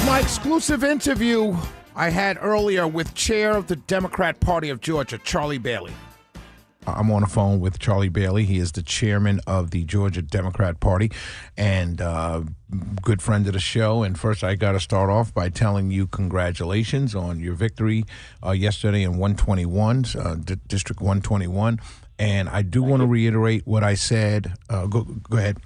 My exclusive interview I had earlier with Chair of the Democrat Party of Georgia, Charlie Bailey. I'm on the phone with Charlie Bailey. He is the chairman of the Georgia Democrat Party and good friend of the show. And first, I got to start off by telling you congratulations on your victory yesterday in 121, District 121. And I do want to reiterate what I said. Go ahead.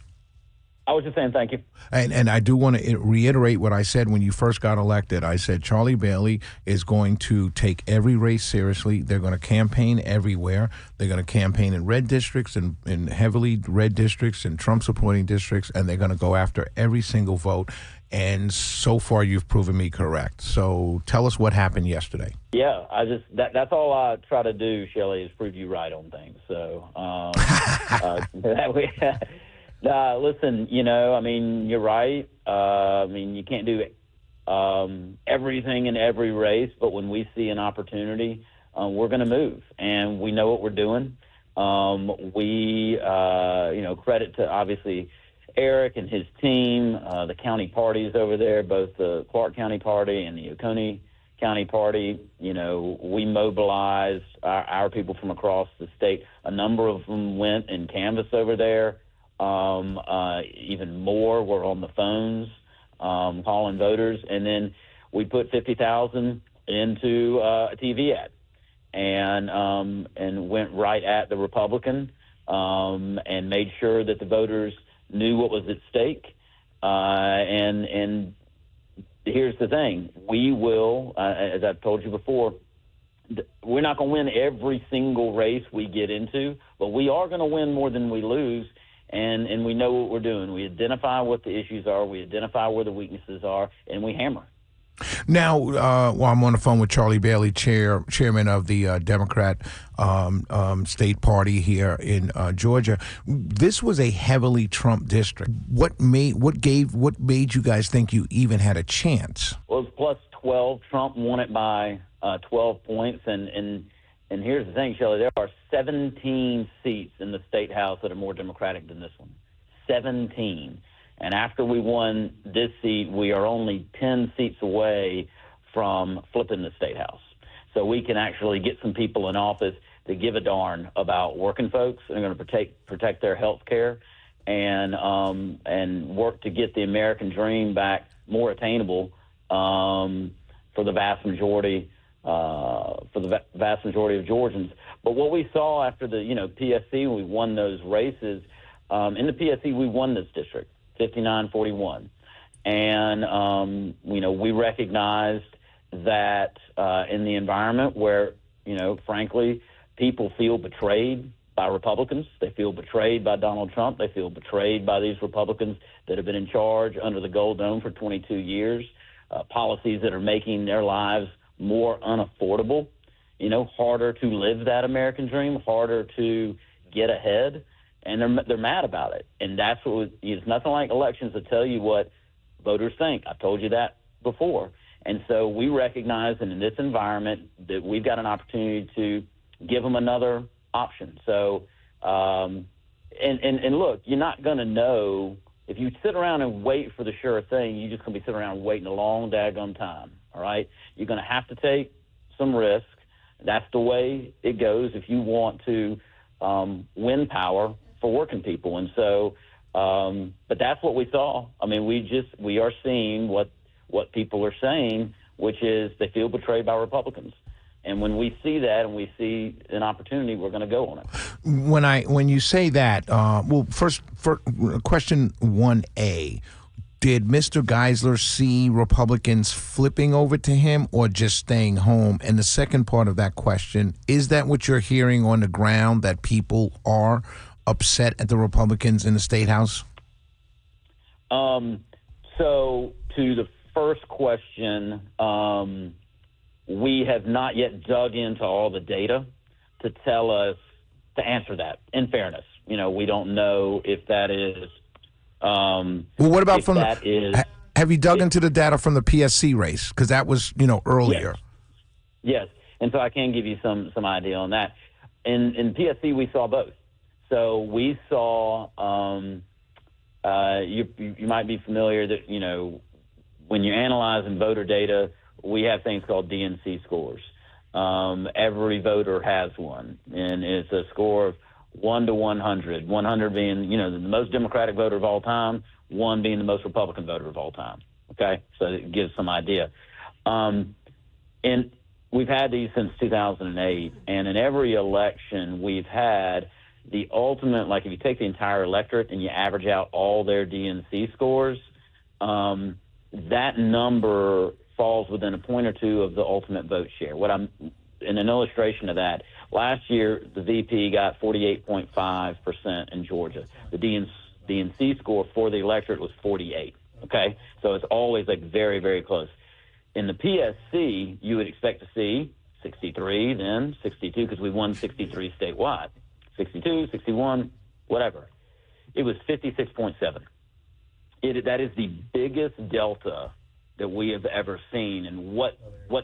I was just saying thank you. And I do want to reiterate what I said when you first got elected. I said Charlie Bailey is going to take every race seriously. They're going to campaign everywhere. They're going to campaign in red districts and in heavily red districts and Trump-supporting districts, and they're going to go after every single vote. And so far, you've proven me correct. So tell us what happened yesterday. Yeah, that's all I try to do, Shelley, is prove you right on things. So that way. Listen, you're right. You can't do everything in every race, but when we see an opportunity, we're going to move, and we know what we're doing. Credit to, obviously, Eric and his team, the county parties over there, both the Clark County Party and the Oconee County Party. We mobilized our people from across the state. A number of them went and canvassed over there. Even more were on the phones calling voters, and then we put $50,000 into a TV ad, and went right at the Republican, and made sure that the voters knew what was at stake. And here's the thing: we will, as I've told you before, we're not going to win every single race we get into, but we are going to win more than we lose. And we know what we're doing. We identify what the issues are. We identify where the weaknesses are, and we hammer. Now, while I'm on the phone with Charlie Bailey, chairman of the Democrat state party here in Georgia, this was a heavily Trump district. What made you guys think you even had a chance? Well, it was plus 12. Trump won it by 12 points, and here's the thing, Shelley, there are 17 seats in the state house that are more Democratic than this one. 17. And after we won this seat, we are only 10 seats away from flipping the state house. So we can actually get some people in office that give a darn about working folks and are going to protect their health care and work to get the American dream back more attainable for the vast majority of Georgians. But what we saw after the PSC, we won those races. In the PSC, we won this district, 59-41. And, we recognized that in the environment where, frankly, people feel betrayed by Republicans. They feel betrayed by Donald Trump. They feel betrayed by these Republicans that have been in charge under the Gold Dome for 22 years, policies that are making their lives more unaffordable, harder to live that American dream, harder to get ahead, and they're mad about it. And that's it's nothing like elections to tell you what voters think. I've told you that before. And so we recognize that in this environment that we've got an opportunity to give them another option. So, and look, you're not going to know if you sit around and wait for the sure thing. You're just going to be sitting around waiting a long daggone time. All right, you're going to have to take some risk. That's the way it goes if you want to win power for working people. And so, but that's what we saw. We are seeing what people are saying, which is they feel betrayed by Republicans. And when we see that and we see an opportunity, we're going to go on it. When you say that, first question 1A. Did Mr. Geisler see Republicans flipping over to him or just staying home? And the second part of that question, is that what you're hearing on the ground, that people are upset at the Republicans in the State House? So to the first question, we have not yet dug into all the data to answer that, in fairness. We don't know if that is... what about have you dug into the data from the PSC race? Because that was, earlier. Yes. And so I can give you some idea on that. In PSC, we saw both. So we saw, you might be familiar that, when you're analyzing voter data, we have things called DNC scores. Every voter has one, and it's a score of 1 to 100. 100 being, the most Democratic voter of all time, 1 being the most Republican voter of all time. Okay, so it gives some idea. And we've had these since 2008, and in every election we've had the ultimate, like if you take the entire electorate and you average out all their DNC scores, that number falls within a point or two of the ultimate vote share. In an illustration of that, last year the VP got 48.5% in Georgia. The DNC score for the electorate was 48. Okay, so it's always like very, very close. In the PSC, you would expect to see 63, then 62, because we won 63 statewide. 62, 61, whatever. It was 56.7. That is the biggest delta that we have ever seen. And what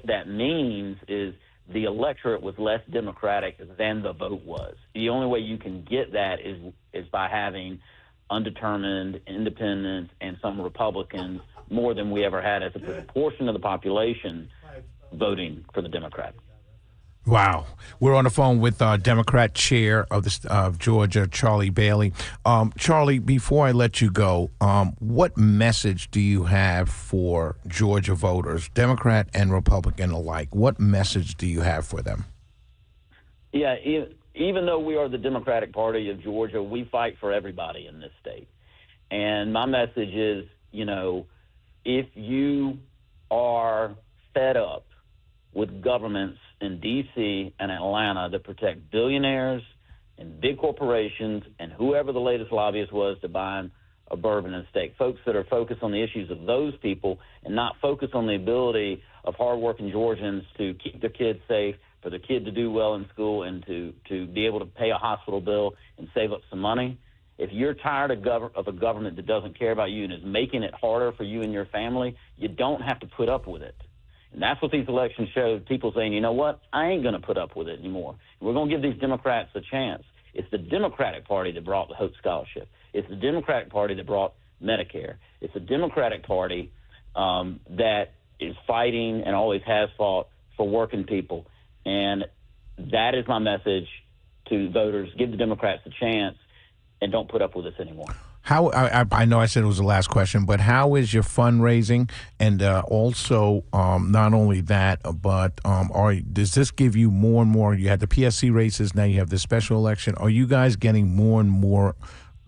that means is the electorate was less Democratic than the vote was. The only way you can get that is by having undetermined, independents, and some Republicans more than we ever had as a proportion of the population voting for the Democrat. Wow. We're on the phone with Democrat Chair of Georgia, Charlie Bailey. Charlie, before I let you go, what message do you have for Georgia voters, Democrat and Republican alike? What message do you have for them? Yeah, even though we are the Democratic Party of Georgia, we fight for everybody in this state. And my message is, if you are fed up with governments in D.C. and Atlanta that protect billionaires and big corporations and whoever the latest lobbyist was to buying a bourbon and steak, folks that are focused on the issues of those people and not focused on the ability of hardworking Georgians to keep their kids safe, for their kid to do well in school, and to be able to pay a hospital bill and save up some money. If you're tired of a government that doesn't care about you and is making it harder for you and your family, you don't have to put up with it. And that's what these elections showed, people saying, you know what, I ain't going to put up with it anymore. We're going to give these Democrats a chance. It's the Democratic Party that brought the Hope Scholarship. It's the Democratic Party that brought Medicare. It's the Democratic Party that is fighting and always has fought for working people. And that is my message to voters. Give the Democrats a chance and don't put up with this anymore. How I know I said it was the last question, but how is your fundraising? And also, not only that, but does this give you more and more? You had the PSC races, now you have the special election. Are you guys getting more and more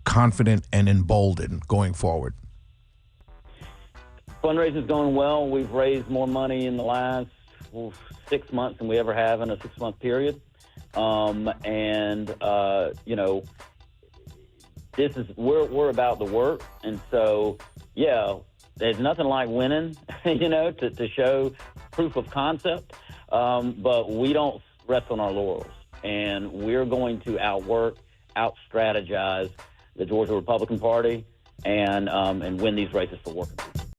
confident and emboldened going forward? Fundraising is going well. We've raised more money in the last 6 months than we ever have in a 6-month period. We're about the work, and so there's nothing like winning, to show proof of concept. But we don't rest on our laurels, and we're going to out-strategize the Georgia Republican Party and win these races for working people.